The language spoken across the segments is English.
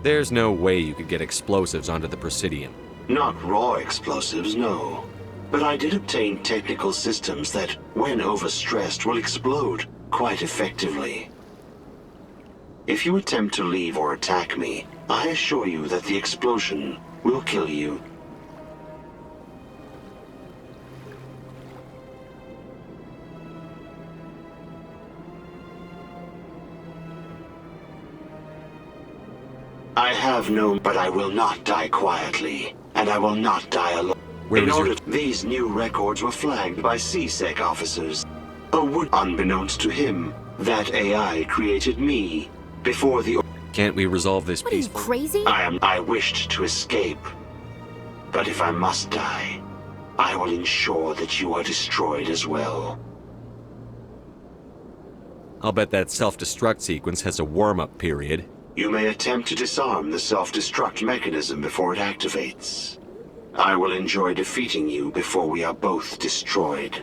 There's no way you could get explosives onto the Presidium. Not raw explosives, no. But I did obtain technical systems that, when overstressed, will explode quite effectively. If you attempt to leave or attack me, I assure you that the explosion will kill you. I have known, but I will not die quietly, and I will not die alone. These new records were flagged by CSEC officers. Unbeknownst to him, that AI created me before the... Can't we resolve this What are you, peacefully? crazy? I wished to escape. But if I must die, I will ensure that you are destroyed as well. I'll bet that self-destruct sequence has a warm-up period. You may attempt to disarm the self-destruct mechanism before it activates. I will enjoy defeating you before we are both destroyed.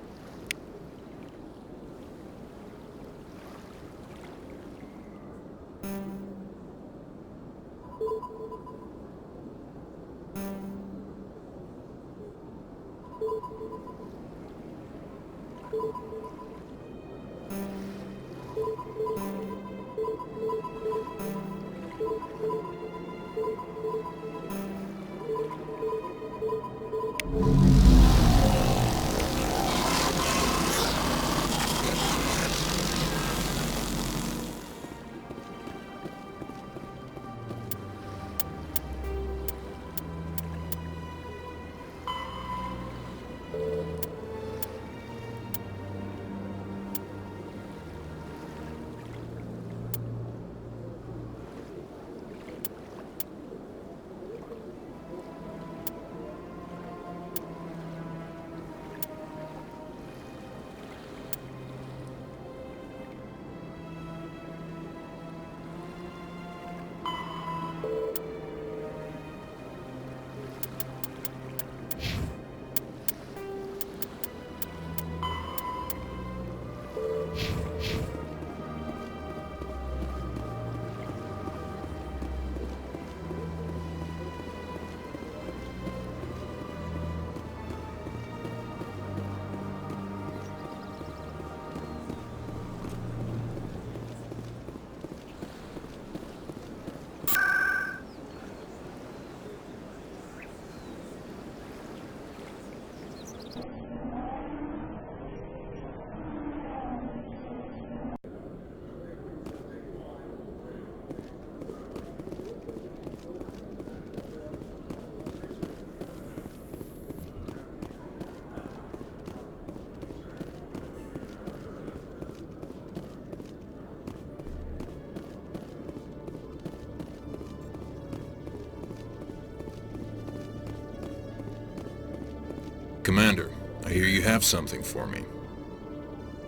Commander, I hear you have something for me.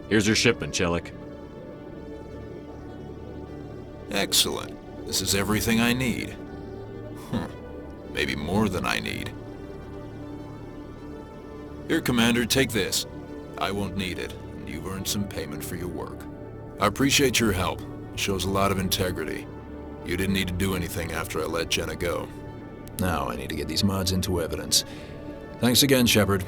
Here's your shipment, Chelik. Excellent. This is everything I need. Maybe more than I need. Here, Commander, take this. I won't need it, and you've earned some payment for your work. I appreciate your help. It shows a lot of integrity. You didn't need to do anything after I let Jenna go. Now I need to get these mods into evidence. Thanks again, Shepard.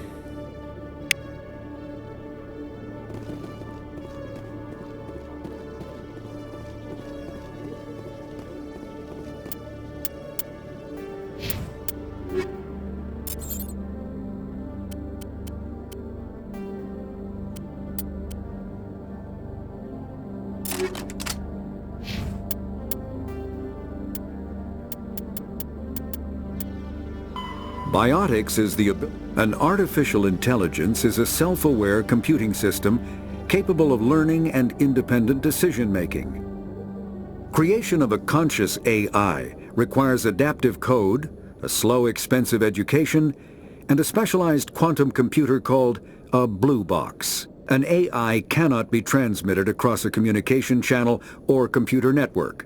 Biotics is an artificial intelligence is a self-aware computing system capable of learning and independent decision-making. Creation of a conscious AI requires adaptive code, a slow, expensive education, and a specialized quantum computer called a blue box. An AI cannot be transmitted across a communication channel or computer network.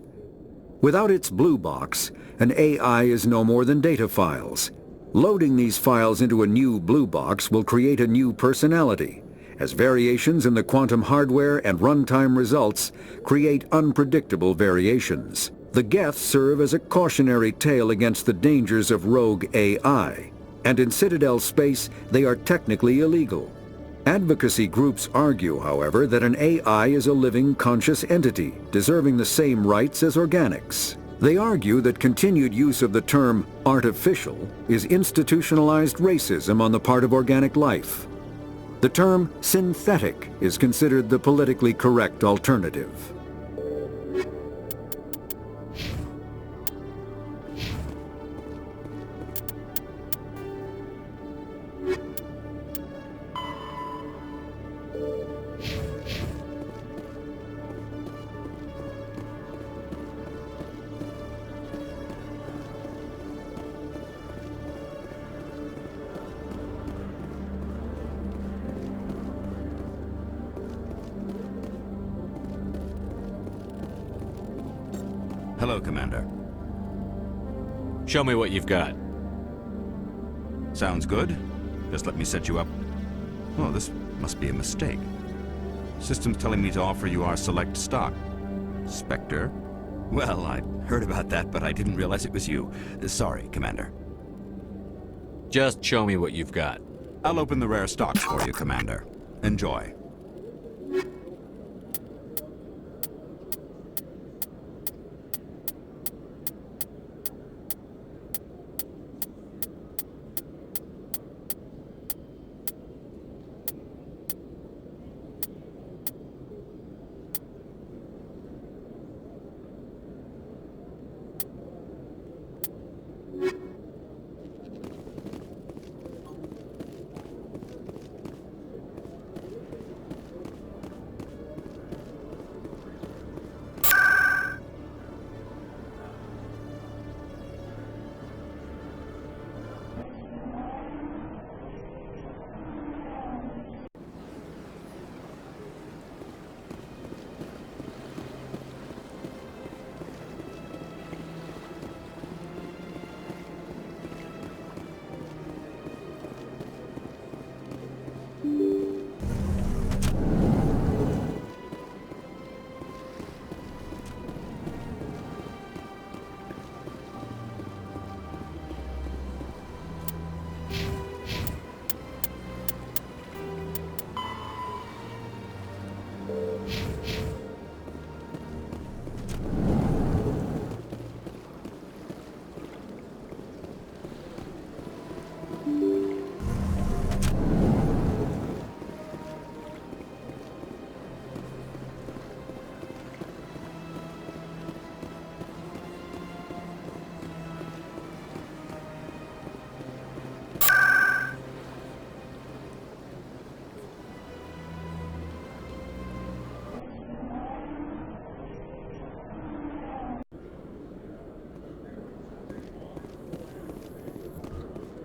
Without its blue box, an AI is no more than data files. Loading these files into a new blue box will create a new personality, as variations in the quantum hardware and runtime results create unpredictable variations. The Geth serve as a cautionary tale against the dangers of rogue AI, and in Citadel space they are technically illegal. Advocacy groups argue, however, that an AI is a living, conscious entity, deserving the same rights as organics. They argue that continued use of the term artificial is institutionalized racism on the part of organic life. The term synthetic is considered the politically correct alternative. Hello, Commander. Show me what you've got. Sounds good. Just let me set you up. Oh, this must be a mistake. System's telling me to offer you our select stock. Spectre? Well, I'd heard about that, but I didn't realize it was you. Sorry, Commander. Just show me what you've got. I'll open the rare stocks for you, Commander. Enjoy.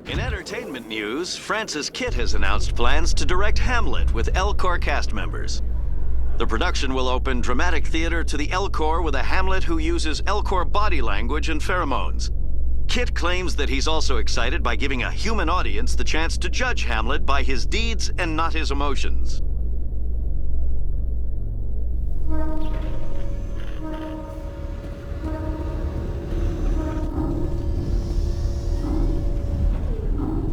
In entertainment news, Francis Kitt has announced plans to direct Hamlet with Elcor cast members. The production will open dramatic theater to the Elcor with a Hamlet who uses Elcor body language and pheromones. Kitt claims that he's also excited by giving a human audience the chance to judge Hamlet by his deeds and not his emotions.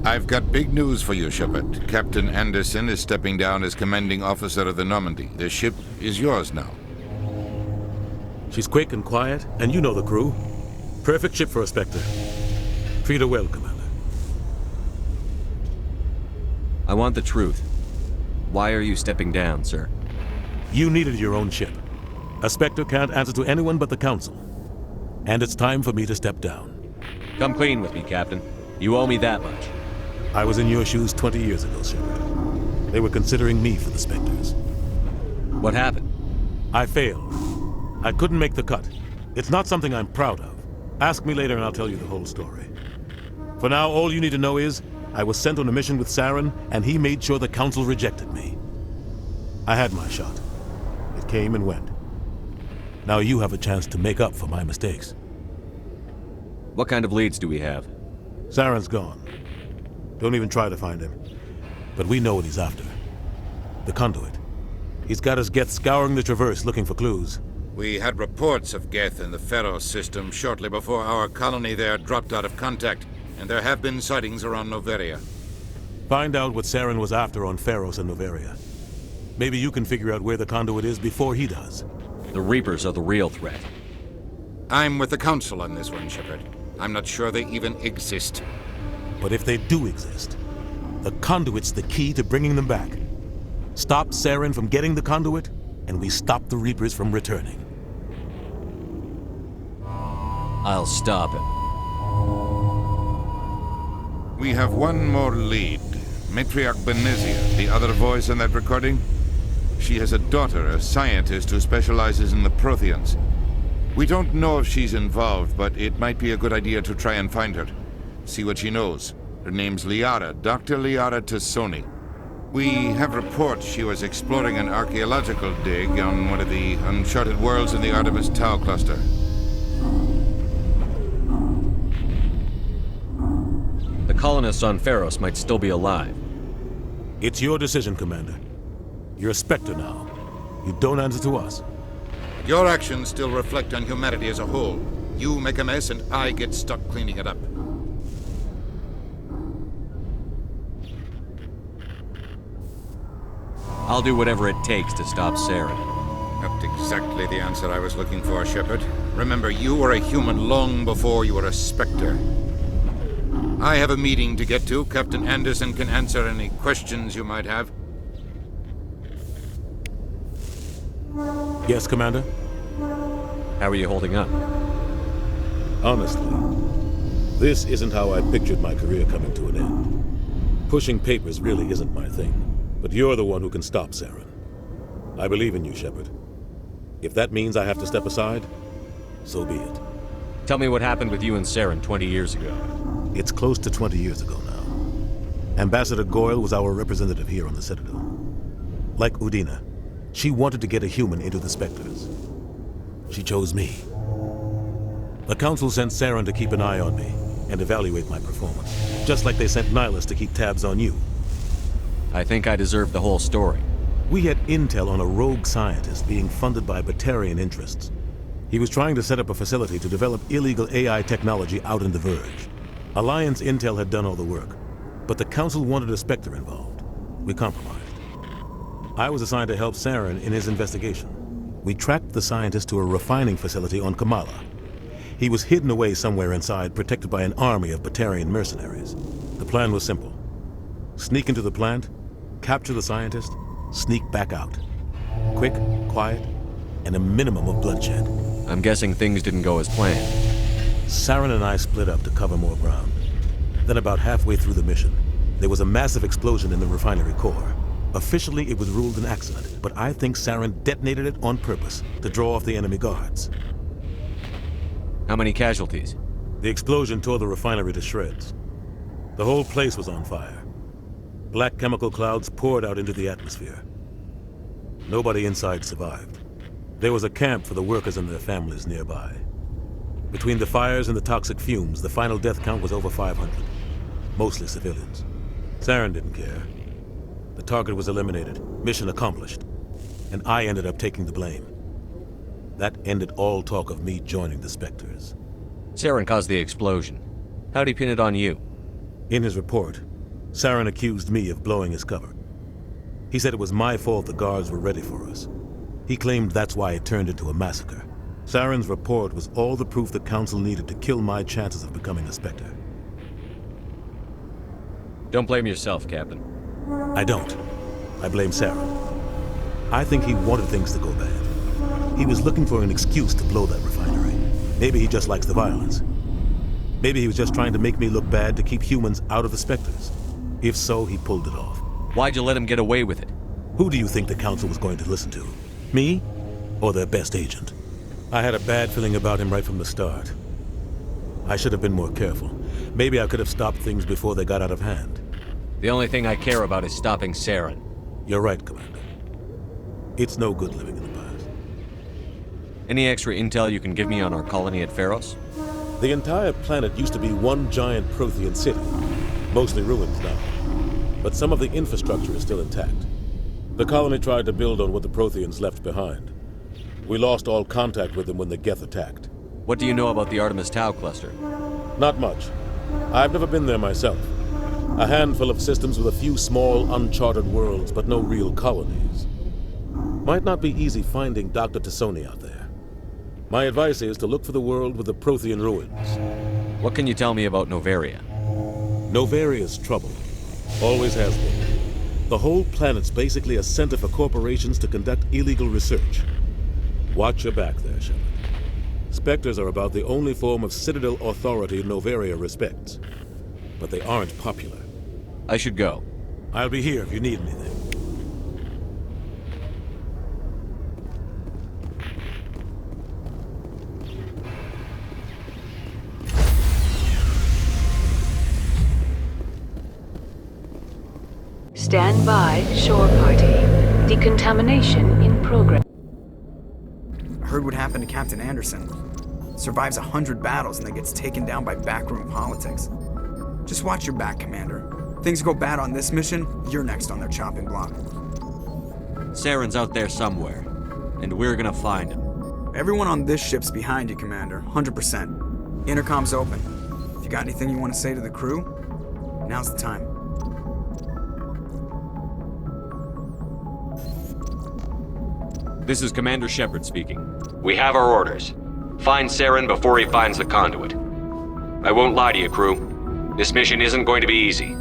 I've got big news for you, Shepard. Captain Anderson is stepping down as commanding officer of the Normandy. The ship is yours now. She's quick and quiet, and you know the crew. Perfect ship for a Spectre. Treat her well, Commander. I want the truth. Why are you stepping down, sir? You needed your own ship. A Spectre can't answer to anyone but the Council. And it's time for me to step down. Come clean with me, Captain. You owe me that much. I was in your shoes 20 years ago, Shepard. They were considering me for the Spectres. What happened? I failed. I couldn't make the cut. It's not something I'm proud of. Ask me later and I'll tell you the whole story. For now, all you need to know is, I was sent on a mission with Saren, and he made sure the Council rejected me. I had my shot. It came and went. Now you have a chance to make up for my mistakes. What kind of leads do we have? Saren's gone. Don't even try to find him. But we know what he's after. The conduit. He's got his Geth scouring the Traverse looking for clues. We had reports of Geth in the Pharos system shortly before our colony there dropped out of contact, and there have been sightings around Noveria. Find out what Saren was after on Pharos and Noveria. Maybe you can figure out where the conduit is before he does. The Reapers are the real threat. I'm with the Council on this one, Shepard. I'm not sure they even exist. But if they do exist, the conduit's the key to bringing them back. Stop Saren from getting the conduit, and we stop the Reapers from returning. I'll stop him. We have one more lead. Matriarch Benezia, the other voice in that recording. She has a daughter, a scientist who specializes in the Protheans. We don't know if she's involved, but it might be a good idea to try and find her. See what she knows. Her name's Liara, Dr. Liara Tassoni. We have reports she was exploring an archaeological dig on one of the uncharted worlds in the Artemis Tau cluster. The colonists on Pharos might still be alive. It's your decision, Commander. You're a Spectre now. You don't answer to us. Your actions still reflect on humanity as a whole. You make a mess and I get stuck cleaning it up. I'll do whatever it takes to stop Saren. Not exactly the answer I was looking for, Shepard. Remember, you were a human long before you were a Spectre. I have a meeting to get to. Captain Anderson can answer any questions you might have. Yes, Commander? How are you holding up? Honestly, this isn't how I pictured my career coming to an end. Pushing papers really isn't my thing, but you're the one who can stop Saren. I believe in you, Shepard. If that means I have to step aside, so be it. Tell me what happened with you and Saren 20 years ago. It's close to 20 years ago now. Ambassador Goyle was our representative here on the Citadel. Like Udina, she wanted to get a human into the Spectres. She chose me. The Council sent Saren to keep an eye on me and evaluate my performance, just like they sent Nihilus to keep tabs on you. I think I deserve the whole story. We had intel on a rogue scientist being funded by Batarian interests. He was trying to set up a facility to develop illegal AI technology out in the Verge. Alliance intel had done all the work, but the Council wanted a Spectre involved. We compromised. I was assigned to help Saren in his investigation. We tracked the scientist to a refining facility on Kamala. He was hidden away somewhere inside, protected by an army of Batarian mercenaries. The plan was simple. Sneak into the plant, capture the scientist, sneak back out. Quick, quiet, and a minimum of bloodshed. I'm guessing things didn't go as planned. Saren and I split up to cover more ground. Then about halfway through the mission, there was a massive explosion in the refinery core. Officially, it was ruled an accident, but I think Saren detonated it on purpose to draw off the enemy guards. How many casualties? The explosion tore the refinery to shreds. The whole place was on fire. Black chemical clouds poured out into the atmosphere. Nobody inside survived. There was a camp for the workers and their families nearby. Between the fires and the toxic fumes, the final death count was over 500. Mostly civilians. Saren didn't care. The target was eliminated, mission accomplished, and I ended up taking the blame. That ended all talk of me joining the Spectres. Saren caused the explosion. How'd he pin it on you? In his report, Saren accused me of blowing his cover. He said it was my fault the guards were ready for us. He claimed that's why it turned into a massacre. Saren's report was all the proof the Council needed to kill my chances of becoming a Spectre. Don't blame yourself, Captain. I don't. I blame Saren. I think he wanted things to go bad. He was looking for an excuse to blow that refinery. Maybe he just likes the violence. Maybe he was just trying to make me look bad to keep humans out of the Spectres. If so, he pulled it off. Why'd you let him get away with it? Who do you think the Council was going to listen to? Me? Or their best agent? I had a bad feeling about him right from the start. I should have been more careful. Maybe I could have stopped things before they got out of hand. The only thing I care about is stopping Saren. You're right, Commander. It's no good living in the past. Any extra intel you can give me on our colony at Pharos? The entire planet used to be one giant Prothean city, mostly ruins now. But some of the infrastructure is still intact. The colony tried to build on what the Protheans left behind. We lost all contact with them when the Geth attacked. What do you know about the Artemis Tau cluster? Not much. I've never been there myself. A handful of systems with a few small, uncharted worlds, but no real colonies. Might not be easy finding Dr. Tassoni out there. My advice is to look for the world with the Prothean ruins. What can you tell me about Novaria? Novaria's trouble. Always has been. The whole planet's basically a center for corporations to conduct illegal research. Watch your back there, Shepard. Spectres are about the only form of Citadel authority Novaria respects. But they aren't popular. I should go. I'll be here if you need anything. Stand by, shore party. Decontamination in progress. I heard what happened to Captain Anderson. Survives 100 battles and then gets taken down by backroom politics. Just watch your back, Commander. Things go bad on this mission, you're next on their chopping block. Saren's out there somewhere, and we're gonna find him. Everyone on this ship's behind you, Commander. 100%. Intercom's open. If you got anything you want to say to the crew, now's the time. This is Commander Shepard speaking. We have our orders. Find Saren before he finds the conduit. I won't lie to you, crew. This mission isn't going to be easy.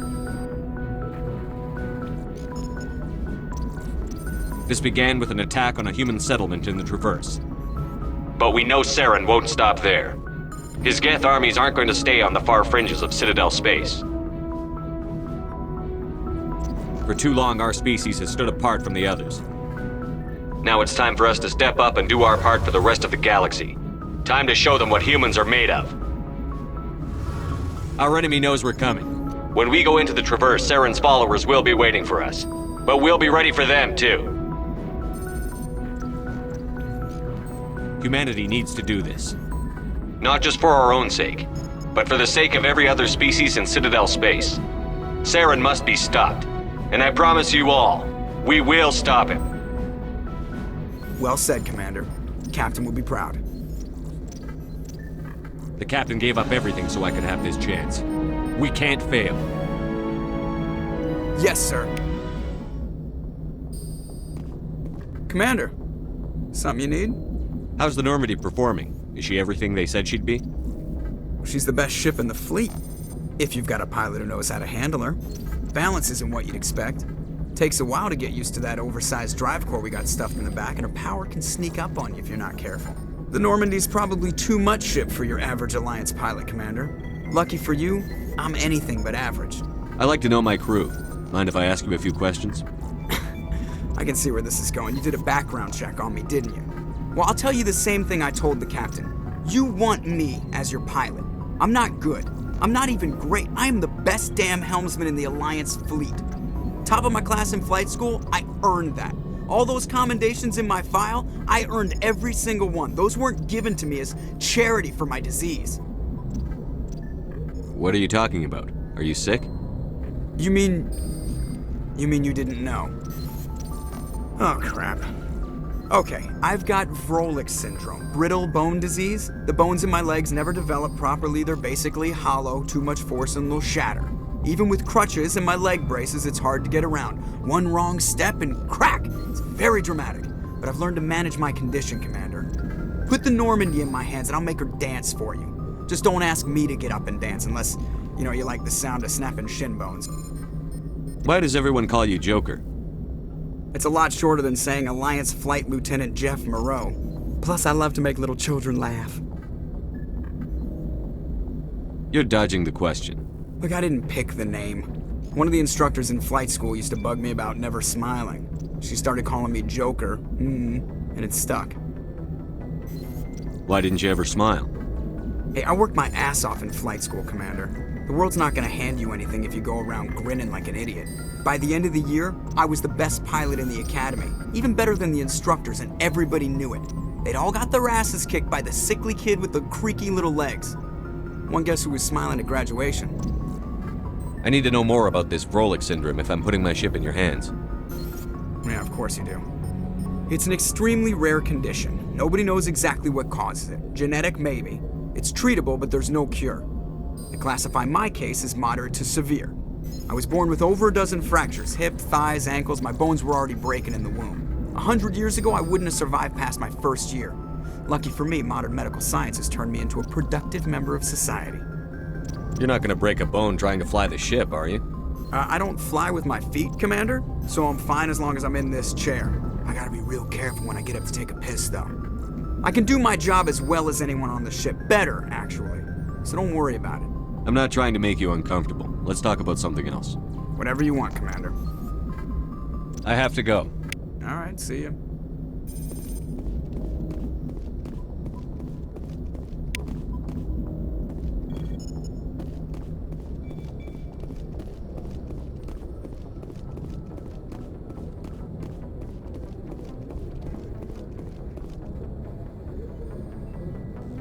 This began with an attack on a human settlement in the Traverse. But we know Saren won't stop there. His Geth armies aren't going to stay on the far fringes of Citadel space. For too long, our species has stood apart from the others. Now it's time for us to step up and do our part for the rest of the galaxy. Time to show them what humans are made of. Our enemy knows we're coming. When we go into the Traverse, Saren's followers will be waiting for us. But we'll be ready for them, too. Humanity needs to do this. Not just for our own sake, but for the sake of every other species in Citadel space. Saren must be stopped. And I promise you all, we will stop him. Well said, Commander. Captain will be proud. The captain gave up everything so I could have this chance. We can't fail. Yes, sir. Commander, something you need? How's the Normandy performing? Is she everything they said she'd be? She's the best ship in the fleet, if you've got a pilot who knows how to handle her. Balance isn't what you'd expect. Takes a while to get used to that oversized drive core we got stuffed in the back, and her power can sneak up on you if you're not careful. The Normandy's probably too much ship for your average Alliance pilot, Commander. Lucky for you, I'm anything but average. I like to know my crew. Mind if I ask you a few questions? I can see where this is going. You did a background check on me, didn't you? Well, I'll tell you the same thing I told the captain. You want me as your pilot. I'm not good. I'm not even great. I am the best damn helmsman in the Alliance fleet. Top of my class in flight school, I earned that. All those commendations in my file, I earned every single one. Those weren't given to me as charity for my disease. What are you talking about? Are you sick? You mean you didn't know? Oh, crap. Okay, I've got Vrolik syndrome, brittle bone disease. The bones in my legs never develop properly. They're basically hollow, too much force and they'll shatter. Even with crutches and my leg braces, it's hard to get around. One wrong step and crack! It's very dramatic. But I've learned to manage my condition, Commander. Put the Normandy in my hands and I'll make her dance for you. Just don't ask me to get up and dance unless, you like the sound of snapping shin bones. Why does everyone call you Joker? It's a lot shorter than saying Alliance Flight Lieutenant Jeff Moreau. Plus, I love to make little children laugh. You're dodging the question. Look, I didn't pick the name. One of the instructors in flight school used to bug me about never smiling. She started calling me Joker, and it stuck. Why didn't you ever smile? Hey, I worked my ass off in flight school, Commander. The world's not gonna hand you anything if you go around grinning like an idiot. By the end of the year, I was the best pilot in the academy, even better than the instructors, and everybody knew it. They'd all got their asses kicked by the sickly kid with the creaky little legs. One guess who was smiling at graduation? I need to know more about this Vrolik syndrome if I'm putting my ship in your hands. Yeah, of course you do. It's an extremely rare condition. Nobody knows exactly what causes it. Genetic, maybe. It's treatable, but there's no cure. They classify my case as moderate to severe. I was born with over a dozen fractures, hip, thighs, ankles. My bones were already breaking in the womb. 100 years ago, I wouldn't have survived past my first year. Lucky for me, modern medical science has turned me into a productive member of society. You're not gonna break a bone trying to fly the ship, are you? I don't fly with my feet, Commander, so I'm fine as long as I'm in this chair. I gotta be real careful when I get up to take a piss, though. I can do my job as well as anyone on the ship. Better, actually. So don't worry about it. I'm not trying to make you uncomfortable. Let's talk about something else. Whatever you want, Commander. I have to go. All right, see ya.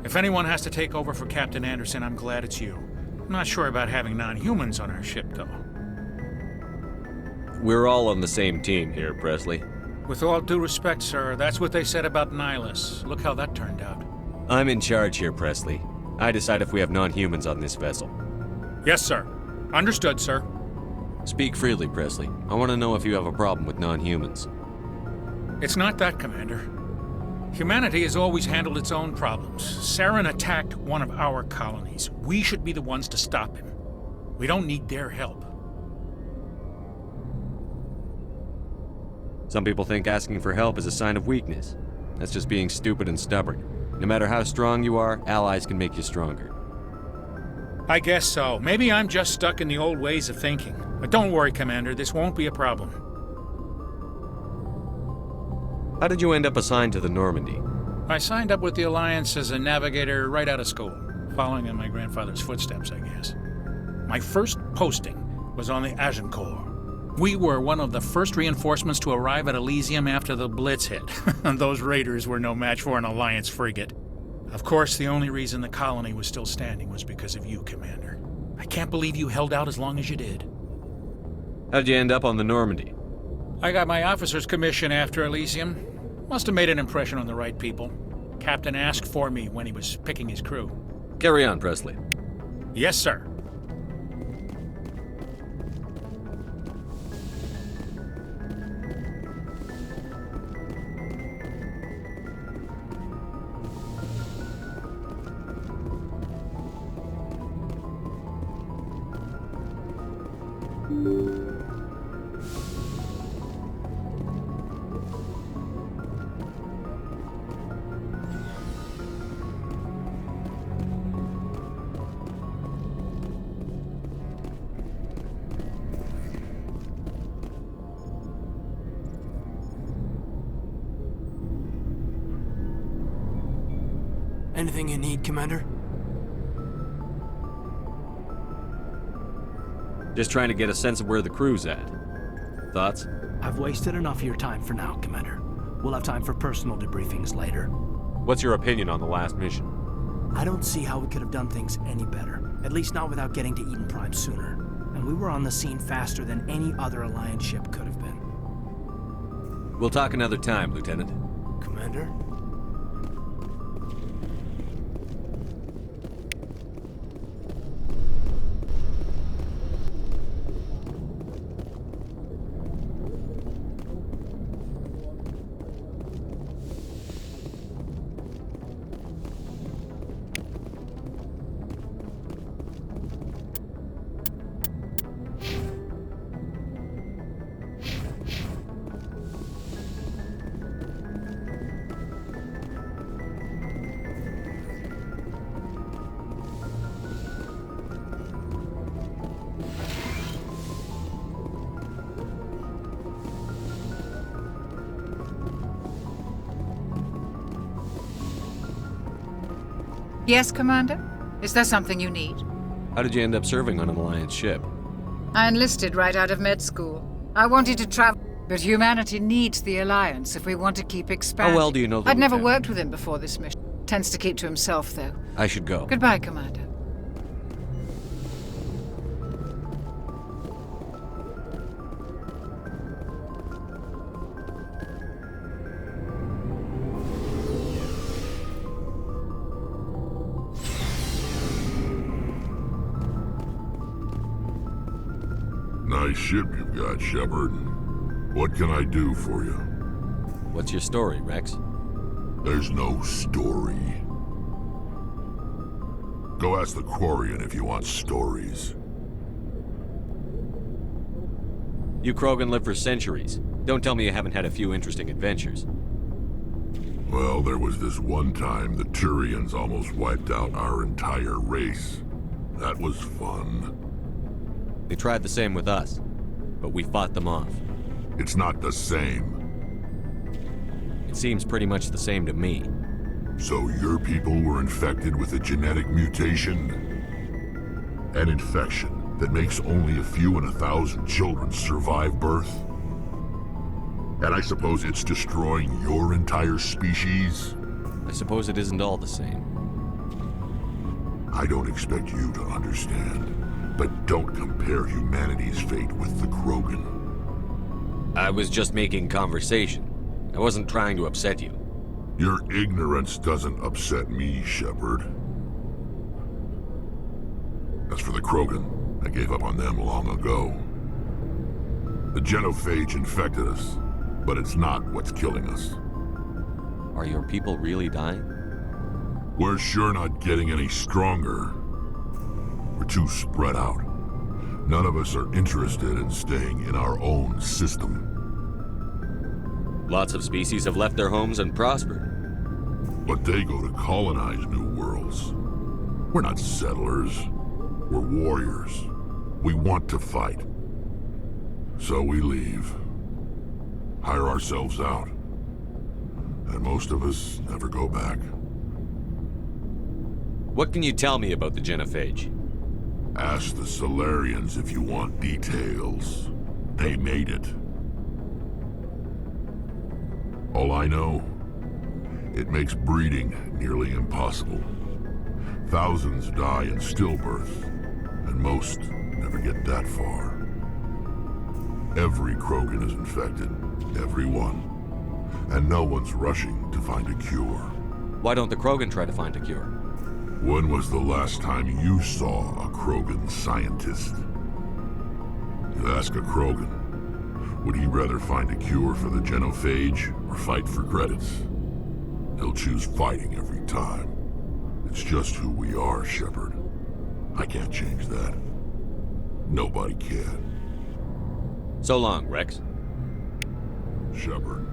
If anyone has to take over for Captain Anderson, I'm glad it's you. I'm not sure about having non-humans on our ship, though. We're all on the same team here, Presley. With all due respect, sir, that's what they said about Nihilus. Look how that turned out. I'm in charge here, Presley. I decide if we have non-humans on this vessel. Yes, sir. Understood, sir. Speak freely, Presley. I want to know if you have a problem with non-humans. It's not that, Commander. Humanity has always handled its own problems. Saren attacked one of our colonies. We should be the ones to stop him. We don't need their help. Some people think asking for help is a sign of weakness. That's just being stupid and stubborn. No matter how strong you are, allies can make you stronger. I guess so. Maybe I'm just stuck in the old ways of thinking. But don't worry, Commander. This won't be a problem. How did you end up assigned to the Normandy? I signed up with the Alliance as a navigator right out of school, following in my grandfather's footsteps, I guess. My first posting was on the Agincourt. We were one of the first reinforcements to arrive at Elysium after the Blitz hit. Those raiders were no match for an Alliance frigate. Of course, the only reason the colony was still standing was because of you, Commander. I can't believe you held out as long as you did. How did you end up on the Normandy? I got my officer's commission after Elysium. Must have made an impression on the right people. Captain asked for me when he was picking his crew. Carry on, Presley. Yes, sir. Anything you need, Commander? Just trying to get a sense of where the crew's at. Thoughts? I've wasted enough of your time for now, Commander. We'll have time for personal debriefings later. What's your opinion on the last mission? I don't see how we could have done things any better. At least not without getting to Eden Prime sooner. And we were on the scene faster than any other Alliance ship could have been. We'll talk another time, Lieutenant. Commander? Yes, Commander? Is there something you need? How did you end up serving on an Alliance ship? I enlisted right out of med school. I wanted to travel, but humanity needs the Alliance if we want to keep expanding. How well do you know the I'd never lieutenant? worked with him before this mission. Tends to keep to himself, though. I should go. Goodbye, Commander. nice ship you've got, Shepard. What can I do for you? What's your story, Rex? There's no story. Go ask the Quarian if you want stories. You Krogan live for centuries. Don't tell me you haven't had a few interesting adventures. Well, there was this one time the Turians almost wiped out our entire race. That was fun. They tried the same with us, but we fought them off. It's not the same. It seems pretty much the same to me. So your people were infected with a genetic mutation? An infection that makes only a few in 1,000 children survive birth? And I suppose it's destroying your entire species? I suppose it isn't all the same. I don't expect you to understand, but don't compare humanity's fate with the Krogan. I was just making conversation. I wasn't trying to upset you. Your ignorance doesn't upset me, Shepard. As for the Krogan, I gave up on them long ago. The genophage infected us, but it's not what's killing us. Are your people really dying? We're sure not getting any stronger. We're too spread out. None of us are interested in staying in our own system. Lots of species have left their homes and prospered. But they go to colonize new worlds. We're not settlers. We're warriors. We want to fight. So we leave. Hire ourselves out. And most of us never go back. What can you tell me about the genophage? Ask the Solarians if you want details. They made it. All I know, it makes breeding nearly impossible. Thousands die in stillbirth, and most never get that far. Every Krogan is infected, every one. And no one's rushing to find a cure. Why don't the Krogan try to find a cure? When was the last time you saw a Krogan scientist? You ask a Krogan, would he rather find a cure for the genophage or fight for credits? He'll choose fighting every time. It's just who we are, Shepard. I can't change that. Nobody can. So long, Rex. Shepard.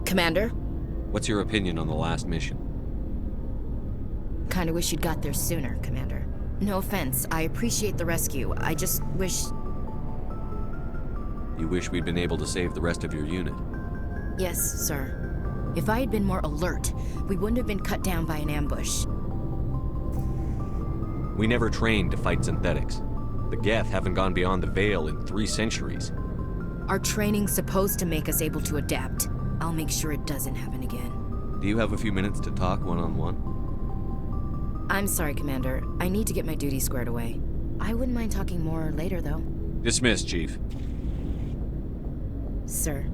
Commander? What's your opinion on the last mission? Kinda wish you'd got there sooner, Commander. No offense, I appreciate the rescue. I just wish... You wish we'd been able to save the rest of your unit? Yes, sir. If I had been more alert, we wouldn't have been cut down by an ambush. We never trained to fight synthetics. The Geth haven't gone beyond the Veil in 3 centuries. Our training's supposed to make us able to adapt. I'll make sure it doesn't happen again. Do you have a few minutes to talk one-on-one? I'm sorry, Commander. I need to get my duties squared away. I wouldn't mind talking more later, though. Dismissed, Chief. Sir.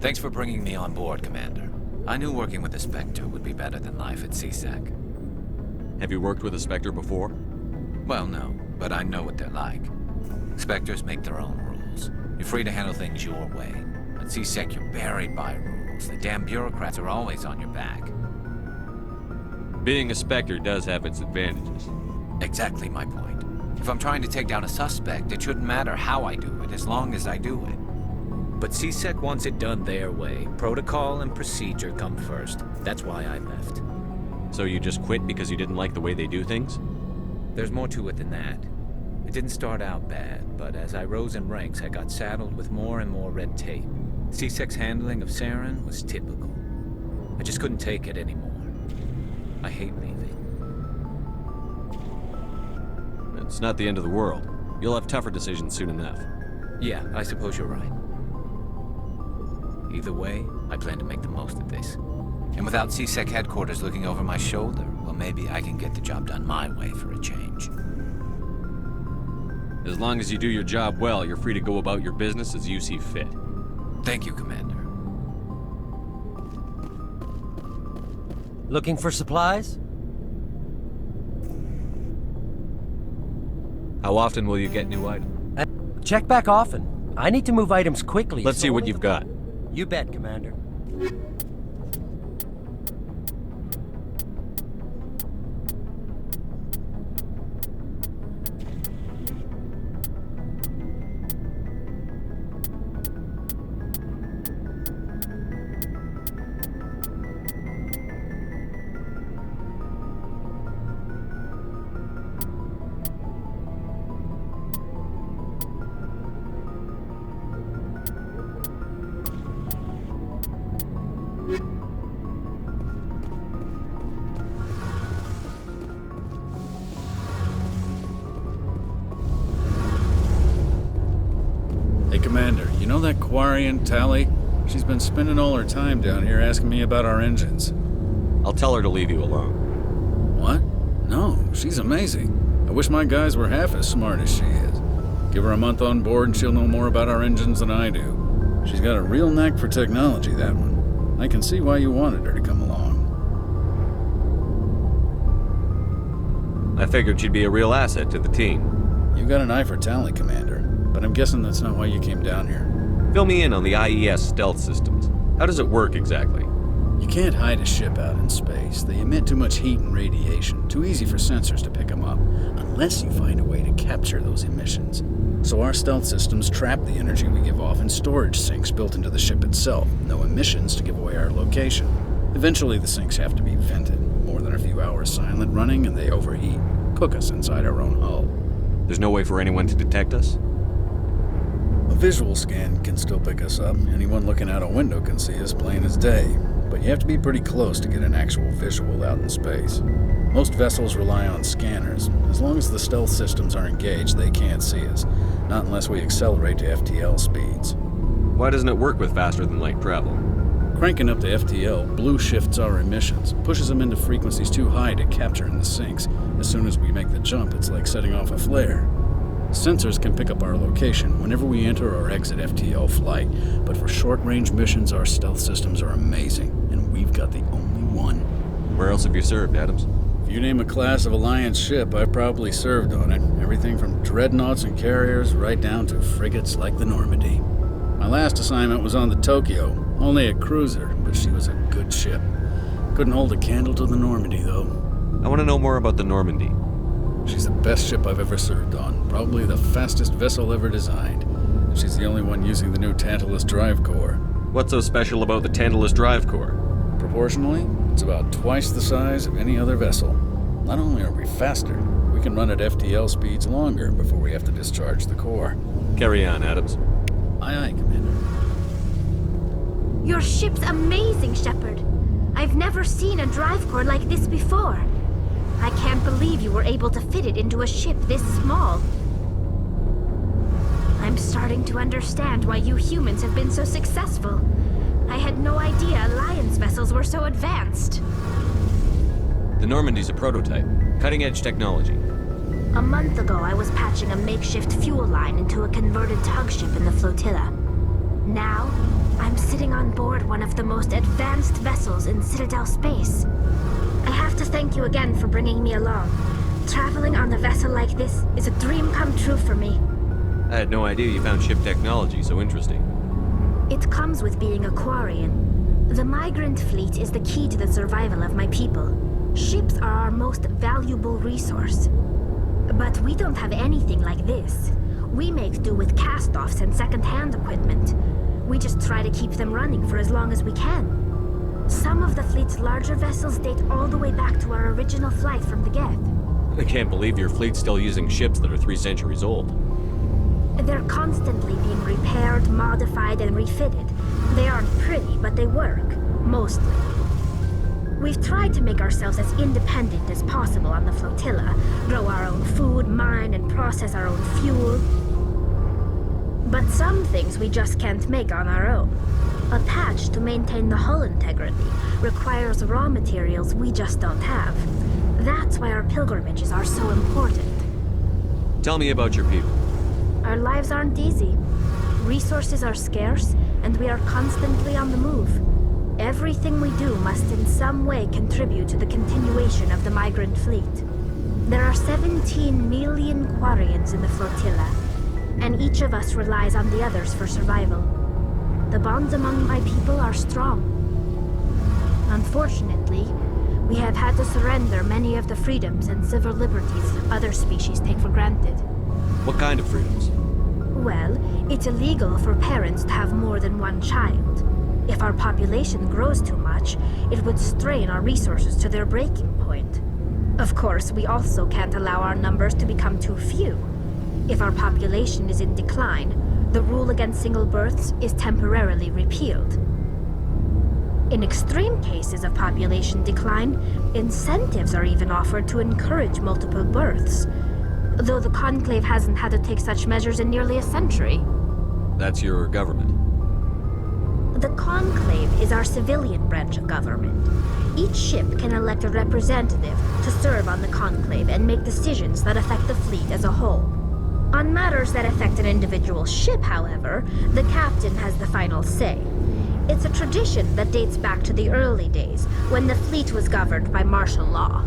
Thanks for bringing me on board, Commander. I knew working with a Spectre would be better than life at CSEC. Have you worked with a Spectre before? Well, no, but I know what they're like. Spectres make their own rules. You're free to handle things your way. At CSEC, you're buried by rules. The damn bureaucrats are always on your back. Being a Spectre does have its advantages. Exactly my point. If I'm trying to take down a suspect, it shouldn't matter how I do it, as long as I do it. But CSEC wants it done their way. Protocol and procedure come first. That's why I left. So you just quit because you didn't like the way they do things? There's more to it than that. It didn't start out bad, but as I rose in ranks, I got saddled with more and more red tape. CSEC's handling of Saren was typical. I just couldn't take it anymore. I hate leaving. It's not the end of the world. You'll have tougher decisions soon enough. Yeah, I suppose you're right. Either way, I plan to make the most of this. And without CSEC headquarters looking over my shoulder, well, maybe I can get the job done my way for a change. As long as you do your job well, you're free to go about your business as you see fit. Thank you, Commander. Looking for supplies? How often will you get new items? Check back often. I need to move items quickly. Let's see what you've got. You bet, Commander. Hey, Commander, you know that Quarian, Tally? She's been spending all her time down here asking me about our engines. I'll tell her to leave you alone. What? No, she's amazing. I wish my guys were half as smart as she is. Give her a month on board and she'll know more about our engines than I do. She's got a real knack for technology, that one. I can see why you wanted her to come along. I figured she'd be a real asset to the team. You got an eye for Tally, Commander. But I'm guessing that's not why you came down here. Fill me in on the IES stealth systems. How does it work exactly? You can't hide a ship out in space. They emit too much heat and radiation. Too easy for sensors to pick them up, unless you find a way to capture those emissions. So our stealth systems trap the energy we give off in storage sinks built into the ship itself. No emissions to give away our location. Eventually the sinks have to be vented. More than a few hours silent running and they overheat. Cook us inside our own hull. There's no way for anyone to detect us? A visual scan can still pick us up. Anyone looking out a window can see us plain as day. But you have to be pretty close to get an actual visual out in space. Most vessels rely on scanners. As long as the stealth systems are engaged, they can't see us. Not unless we accelerate to FTL speeds. Why doesn't it work with faster-than-light travel? Cranking up to FTL blue shifts our emissions, pushes them into frequencies too high to capture in the sinks. As soon as we make the jump, it's like setting off a flare. Sensors can pick up our location whenever we enter or exit FTL flight, but for short-range missions, our stealth systems are amazing, and we've got the only one. Where else have you served, Adams? If you name a class of Alliance ship, I've probably served on it. Everything from dreadnoughts and carriers right down to frigates like the Normandy. My last assignment was on the Tokyo, only a cruiser, but she was a good ship. Couldn't hold a candle to the Normandy, though. I want to know more about the Normandy. She's the best ship I've ever served on, probably the fastest vessel ever designed. She's the only one using the new Tantalus drive core. What's so special about the Tantalus drive core? Proportionally, it's about twice the size of any other vessel. Not only are we faster, we can run at FTL speeds longer before we have to discharge the core. Carry on, Adams. Aye, aye, Commander. Your ship's amazing, Shepard. I've never seen a drive core like this before. I can't believe you were able to fit it into a ship this small. I'm starting to understand why you humans have been so successful. I had no idea Alliance vessels were so advanced. The Normandy's a prototype. Cutting-edge technology. A month ago, I was patching a makeshift fuel line into a converted tug ship in the flotilla. Now, I'm sitting on board one of the most advanced vessels in Citadel space. I have to thank you again for bringing me along. Traveling on a vessel like this is a dream come true for me. I had no idea you found ship technology so interesting. It comes with being a Quarian. The migrant fleet is the key to the survival of my people. Ships are our most valuable resource. But we don't have anything like this. We make do with cast-offs and second-hand equipment. We just try to keep them running for as long as we can. Some of the fleet's larger vessels date all the way back to our original flight from the Geth. I can't believe your fleet's still using ships that are 3 centuries old. They're constantly being repaired, modified, and refitted. They aren't pretty, but they work. Mostly. We've tried to make ourselves as independent as possible on the flotilla, grow our own food, mine, and process our own fuel. But some things we just can't make on our own. A patch to maintain the hull integrity requires raw materials we just don't have. That's why our pilgrimages are so important. Tell me about your people. Our lives aren't easy. Resources are scarce, and we are constantly on the move. Everything we do must in some way contribute to the continuation of the migrant fleet. There are 17 million Quarians in the flotilla, and each of us relies on the others for survival. The bonds among my people are strong. Unfortunately, we have had to surrender many of the freedoms and civil liberties other species take for granted. What kind of freedoms? Well, it's illegal for parents to have more than one child. If our population grows too much, it would strain our resources to their breaking point. Of course, we also can't allow our numbers to become too few. If our population is in decline, the rule against single births is temporarily repealed. In extreme cases of population decline, incentives are even offered to encourage multiple births, though the Conclave hasn't had to take such measures in nearly a century. That's your government. The Conclave is our civilian branch of government. Each ship can elect a representative to serve on the Conclave and make decisions that affect the fleet as a whole. On matters that affect an individual ship, however, the captain has the final say. It's a tradition that dates back to the early days, when the fleet was governed by martial law.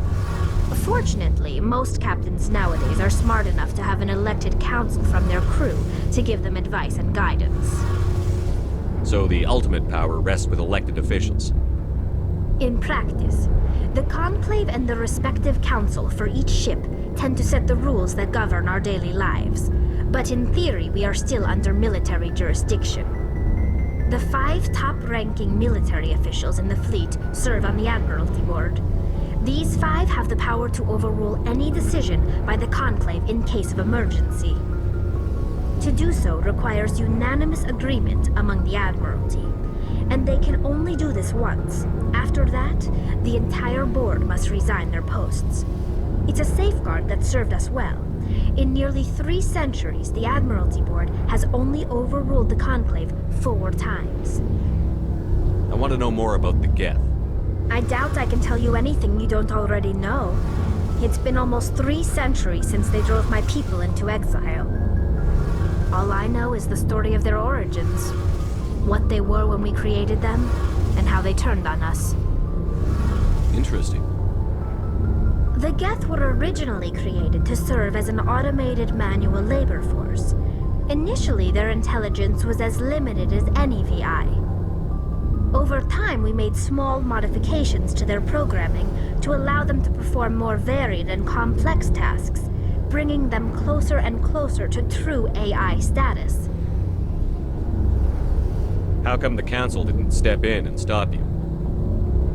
Fortunately, most captains nowadays are smart enough to have an elected council from their crew to give them advice and guidance. So the ultimate power rests with elected officials. In practice, the Conclave and the respective council for each ship tend to set the rules that govern our daily lives. But in theory, we are still under military jurisdiction. The 5 top-ranking military officials in the fleet serve on the Admiralty Board. These 5 have the power to overrule any decision by the Conclave in case of emergency. To do so requires unanimous agreement among the Admiralty, and they can only do this once. After that, the entire board must resign their posts. It's a safeguard that served us well. In nearly 3 centuries, the Admiralty Board has only overruled the Conclave 4 times. I want to know more about the Geth. I doubt I can tell you anything you don't already know. It's been almost 3 centuries since they drove my people into exile. All I know is the story of their origins, what they were when we created them, and how they turned on us. Interesting. The Geth were originally created to serve as an automated manual labor force. Initially, their intelligence was as limited as any VI. Over time, we made small modifications to their programming to allow them to perform more varied and complex tasks, bringing them closer and closer to true AI status. How come the Council didn't step in and stop you?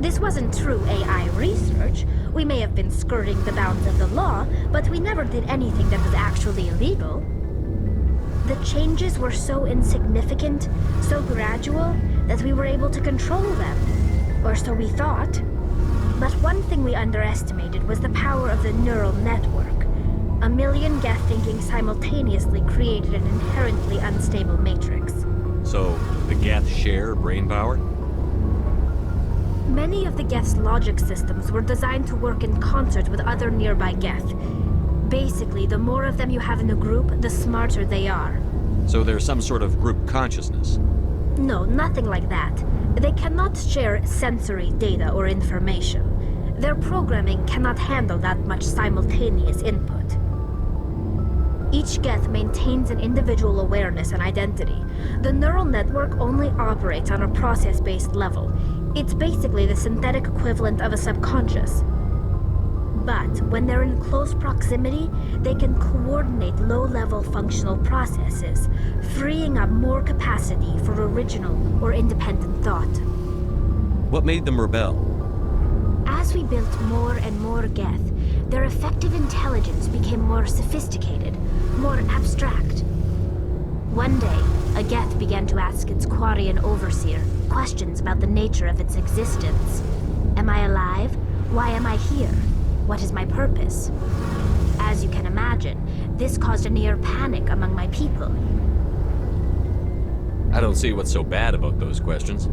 This wasn't true AI research. We may have been skirting the bounds of the law, but we never did anything that was actually illegal. The changes were so insignificant, so gradual, that we were able to control them. Or so we thought. But one thing we underestimated was the power of the neural network. A million Geth thinking simultaneously created an inherently unstable matrix. So, the Geth share brain power? Many of the Geth's logic systems were designed to work in concert with other nearby Geth. Basically, the more of them you have in a group, the smarter they are. So there's some sort of group consciousness? No, nothing like that. They cannot share sensory data or information. Their programming cannot handle that much simultaneous input. Each Geth maintains an individual awareness and identity. The neural network only operates on a process-based level. It's basically the synthetic equivalent of a subconscious. But when they're in close proximity, they can coordinate low-level functional processes, freeing up more capacity for original or independent thought. What made them rebel? As we built more and more Geth, their effective intelligence became more sophisticated, more abstract. One day, a Geth began to ask its Quarian overseer questions about the nature of its existence. Am I alive? Why am I here? What is my purpose? As you can imagine, this caused a near panic among my people. I don't see what's so bad about those questions.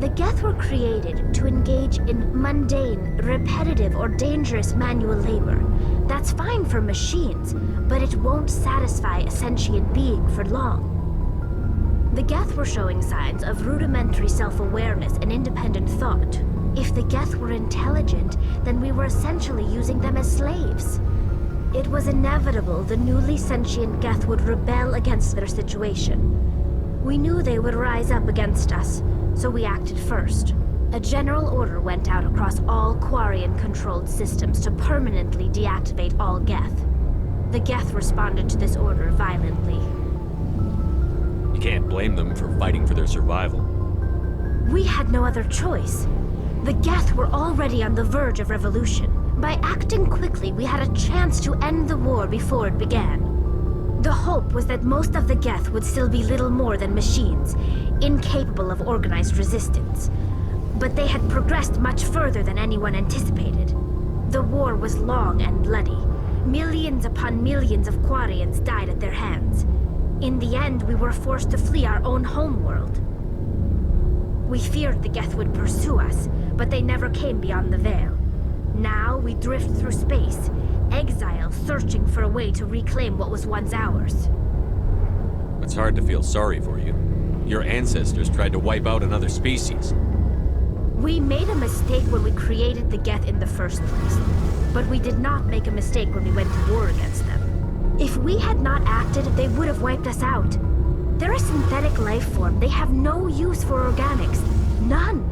The Geth were created to engage in mundane, repetitive, or dangerous manual labor. That's fine for machines, but it won't satisfy a sentient being for long. The Geth were showing signs of rudimentary self-awareness and independent thought. If the Geth were intelligent, then we were essentially using them as slaves. It was inevitable the newly sentient Geth would rebel against their situation. We knew they would rise up against us, so we acted first. A general order went out across all Quarian-controlled systems to permanently deactivate all Geth. The Geth responded to this order violently. You can't blame them for fighting for their survival. We had no other choice. The Geth were already on the verge of revolution. By acting quickly, we had a chance to end the war before it began. The hope was that most of the Geth would still be little more than machines, incapable of organized resistance. But they had progressed much further than anyone anticipated. The war was long and bloody. Millions upon millions of Quarians died at their hands. In the end, we were forced to flee our own homeworld. We feared the Geth would pursue us, but they never came beyond the Veil. Now we drift through space, exile searching for a way to reclaim what was once ours. It's hard to feel sorry for you. Your ancestors tried to wipe out another species. We made a mistake when we created the Geth in the first place, but we did not make a mistake when we went to war against them. If we had not acted, they would have wiped us out. They're a synthetic life form. They have no use for organics. None.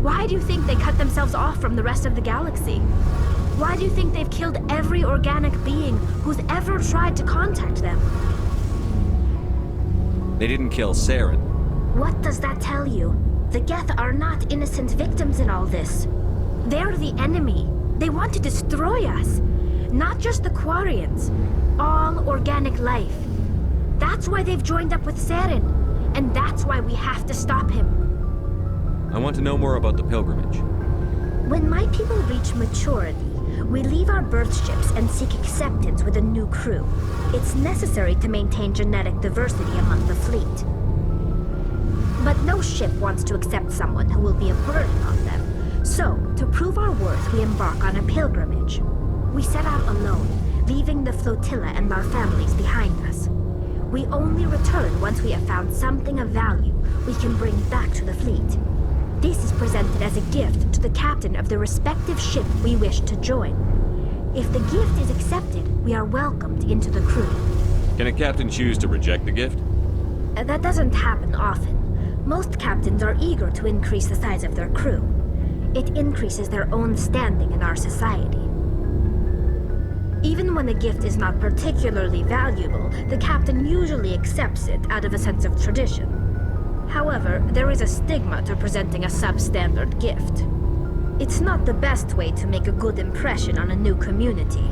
Why do you think they cut themselves off from the rest of the galaxy? Why do you think they've killed every organic being who's ever tried to contact them? They didn't kill Saren. What does that tell you? The Geth are not innocent victims in all this. They're the enemy. They want to destroy us. Not just the Quarians. All organic life. That's why they've joined up with Saren. And that's why we have to stop him. I want to know more about the pilgrimage. When my people reach maturity, we leave our birth ships and seek acceptance with a new crew. It's necessary to maintain genetic diversity among the fleet. But no ship wants to accept someone who will be a burden on them. So, to prove our worth, we embark on a pilgrimage. We set out alone, leaving the flotilla and our families behind us. We only return once we have found something of value we can bring back to the fleet. This is presented as a gift to the captain of the respective ship we wish to join. If the gift is accepted, we are welcomed into the crew. Can a captain choose to reject the gift? That doesn't happen often. Most captains are eager to increase the size of their crew. It increases their own standing in our society. Even when the gift is not particularly valuable, the captain usually accepts it out of a sense of tradition. However, there is a stigma to presenting a substandard gift. It's not the best way to make a good impression on a new community.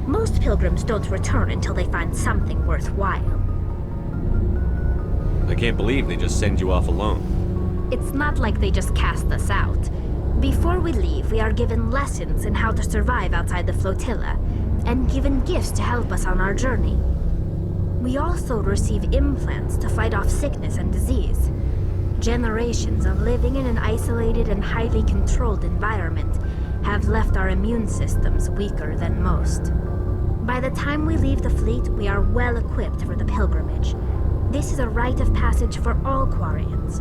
Most pilgrims don't return until they find something worthwhile. I can't believe they just send you off alone. It's not like they just cast us out. Before we leave, we are given lessons in how to survive outside the flotilla, and given gifts to help us on our journey. We also receive implants to fight off sickness and disease. Generations of living in an isolated and highly controlled environment have left our immune systems weaker than most. By the time we leave the fleet, we are well equipped for the pilgrimage. This is a rite of passage for all Quarians.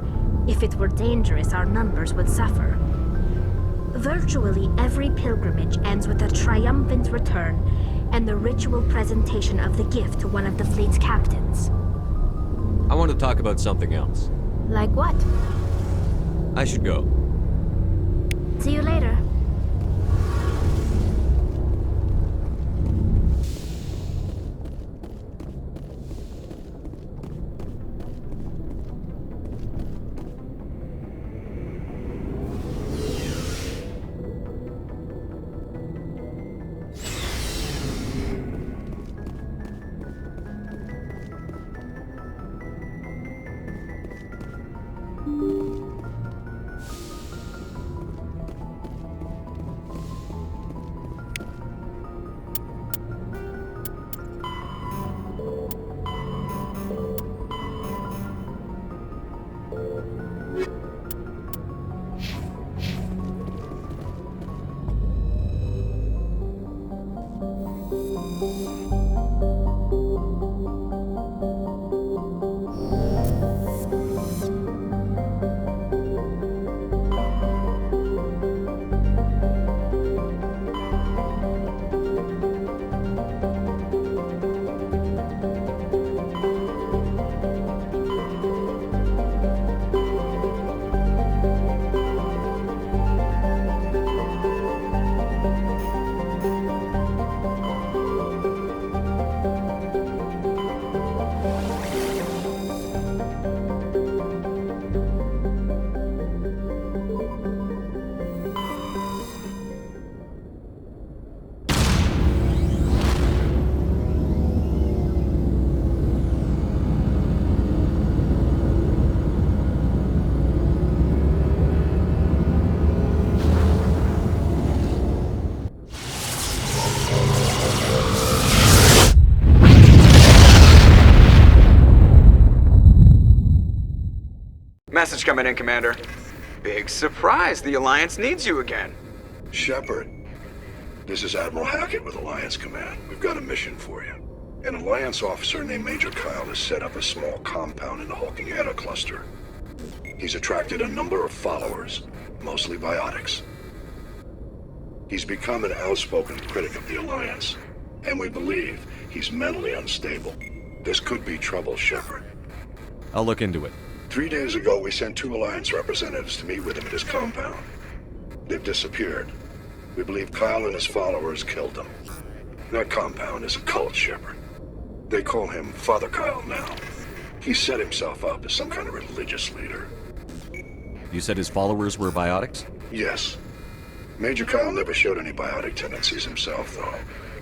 If it were dangerous, our numbers would suffer. Virtually every pilgrimage ends with a triumphant return and the ritual presentation of the gift to one of the fleet's captains. I want to talk about something else. Like what? I should go. See you later. Message coming in, Commander. Big surprise, the Alliance needs you again. Shepard, this is Admiral Hackett with Alliance Command. We've got a mission for you. An Alliance officer named Major Kyle has set up a small compound in the Hulking Eta cluster. He's attracted a number of followers, mostly biotics. He's become an outspoken critic of the Alliance, and we believe he's mentally unstable. This could be trouble, Shepard. I'll look into it. 3 days ago, we sent 2 Alliance representatives to meet with him at his compound. They've disappeared. We believe Kyle and his followers killed them. That compound is a cult, Shepard. They call him Father Kyle now. He set himself up as some kind of religious leader. You said his followers were biotics? Yes. Major Kyle never showed any biotic tendencies himself, though.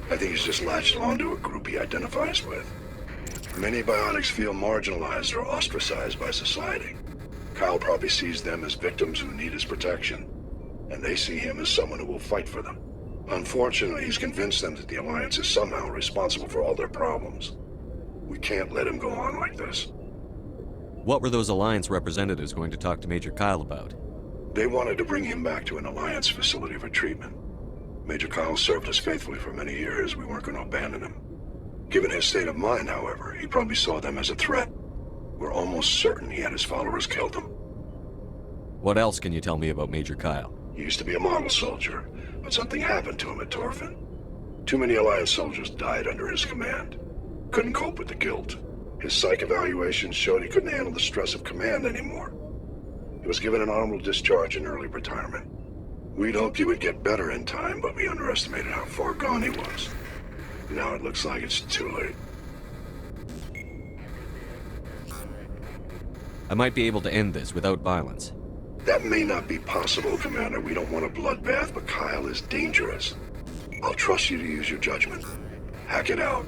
I think he's just latched onto a group he identifies with. Many biotics feel marginalized or ostracized by society. Kyle probably sees them as victims who need his protection, and they see him as someone who will fight for them. Unfortunately, he's convinced them that the Alliance is somehow responsible for all their problems. We can't let him go on like this. What were those Alliance representatives going to talk to Major Kyle about? They wanted to bring him back to an Alliance facility for treatment. Major Kyle served us faithfully for many years. We weren't going to abandon him. Given his state of mind, however, he probably saw them as a threat. We're almost certain he had his followers killed them. What else can you tell me about Major Kyle? He used to be a model soldier, but something happened to him at Torfin. Too many Alliance soldiers died under his command. Couldn't cope with the guilt. His psych evaluations showed he couldn't handle the stress of command anymore. He was given an honorable discharge in early retirement. We'd hoped he would get better in time, but we underestimated how far gone he was. Now it looks like it's too late. I might be able to end this without violence. That may not be possible, Commander. We don't want a bloodbath, but Kyle is dangerous. I'll trust you to use your judgment. Hack it out.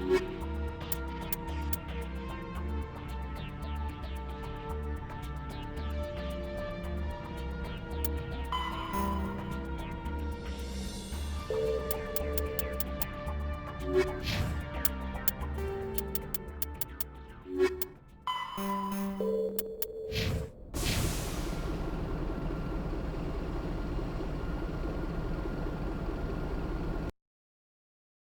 you